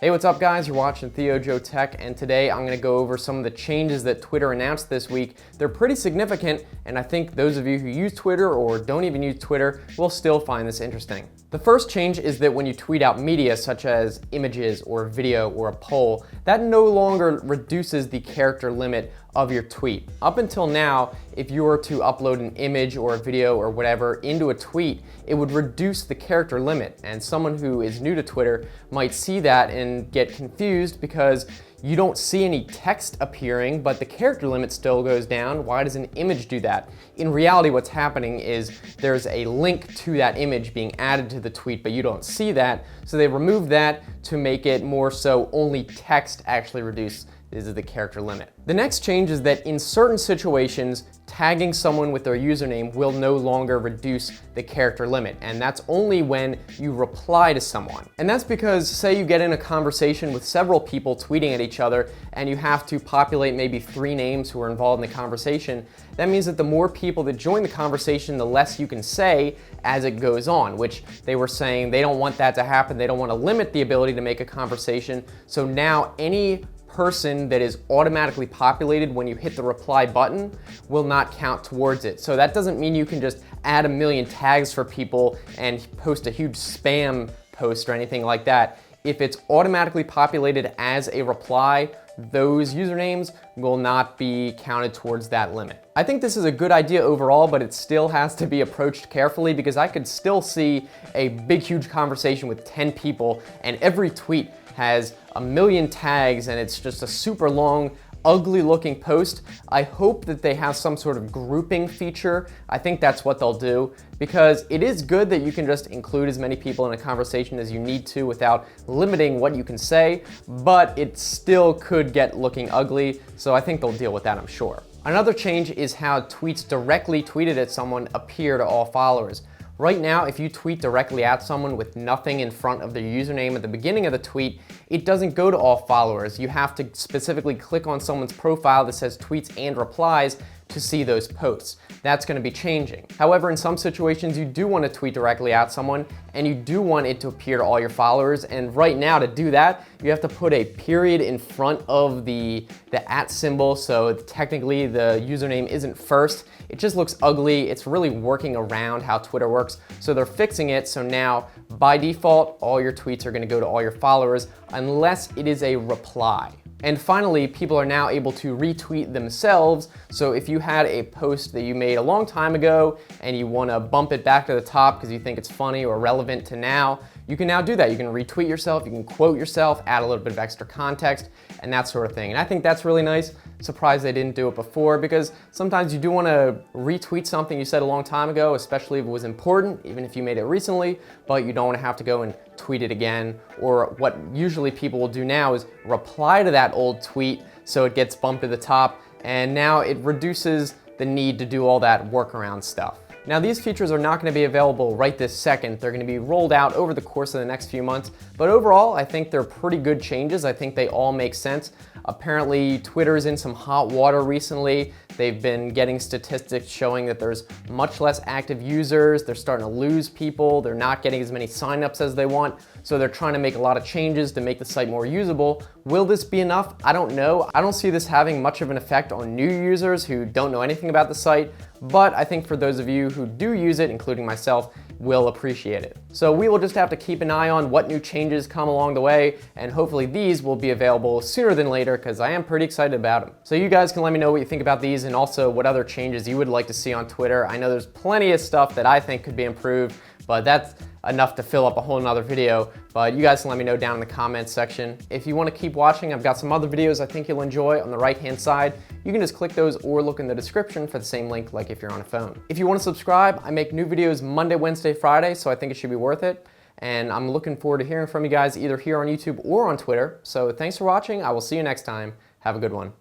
Hey, what's up guys? You're watching Theo Joe Tech, and today I'm going to go over some of the changes that Twitter announced this week. They're pretty significant, and I think those of you who use Twitter or don't even use Twitter will still find this interesting. The first change is that when you tweet out media such as images or video or a poll, that no longer reduces the character limit of your tweet. Up until now, if you were to upload an image or a video or whatever into a tweet, it would reduce the character limit, and someone who is new to Twitter might see that and get confused because you don't see any text appearing, but the character limit still goes down. Why does an image do that? In reality, what's happening is there's a link to that image being added to the tweet, but you don't see that, so they removed that to make it more so only text actually reduces the character limit. The next change is that in certain situations, tagging someone with their username will no longer reduce the character limit, and that's only when you reply to someone. And that's because, say you get in a conversation with several people tweeting at each other, and you have to populate maybe 3 names who are involved in the conversation. That means that the more people that join the conversation, the less you can say as it goes on, which they were saying they don't want that to happen. They don't want to limit the ability to make a conversation. So now any person that is automatically populated when you hit the reply button will not count towards it. So that doesn't mean you can just add a million tags for people and post a huge spam post or anything like that. If it's automatically populated as a reply, those usernames will not be counted towards that limit. I think this is a good idea overall, but it still has to be approached carefully because I could still see a big, huge conversation with 10 people and every tweet has a million tags and it's just a super long, ugly looking post. I hope that they have some sort of grouping feature. I think that's what they'll do, because it is good that you can just include as many people in a conversation as you need to without limiting what you can say, but it still could get looking ugly, so I think they'll deal with that, I'm sure. Another change is how tweets directly tweeted at someone appear to all followers. Right now, if you tweet directly at someone with nothing in front of their username at the beginning of the tweet, it doesn't go to all followers. You have to specifically click on someone's profile that says tweets and replies to see those posts. That's going to be changing. However, in some situations, you do want to tweet directly at someone and you do want it to appear to all your followers. And right now, to do that, you have to put a period in front of the at symbol. So technically the username isn't first. It just looks ugly. It's really working around how Twitter works. So they're fixing it. So now by default, all your tweets are going to go to all your followers unless it is a reply. And finally, people are now able to retweet themselves. So if you had a post that you made a long time ago and you want to bump it back to the top because you think it's funny or relevant to now, you can now do that. You can retweet yourself, you can quote yourself, add a little bit of extra context, and that sort of thing. And I think that's really nice. Surprised they didn't do it before, because sometimes you do want to retweet something you said a long time ago, especially if it was important, even if you made it recently, but you don't want to have to go and tweet it again. Or what usually people will do now is reply to that old tweet so it gets bumped to the top, and now it reduces the need to do all that workaround stuff. Now, these features are not going to be available right this second. They're going to be rolled out over the course of the next few months. But overall, I think they're pretty good changes. I think they all make sense. Apparently, Twitter's in some hot water recently. They've been getting statistics showing that there's much less active users. They're starting to lose people. They're not getting as many signups as they want. So they're trying to make a lot of changes to make the site more usable. Will this be enough? I don't know. I don't see this having much of an effect on new users who don't know anything about the site, but I think for those of you who do use it, including myself, will appreciate it. So we will just have to keep an eye on what new changes come along the way, and hopefully these will be available sooner than later, because I am pretty excited about them. So you guys can let me know what you think about these and also what other changes you would like to see on Twitter. I know there's plenty of stuff that I think could be improved, but that's enough to fill up a whole nother video, but you guys can let me know down in the comments section. If you want to keep watching, I've got some other videos I think you'll enjoy on the right-hand side. You can just click those or look in the description for the same link like if you're on a phone. If you want to subscribe, I make new videos Monday, Wednesday, Friday, so I think it should be worth it. And I'm looking forward to hearing from you guys either here on YouTube or on Twitter. So thanks for watching. I will see you next time. Have a good one.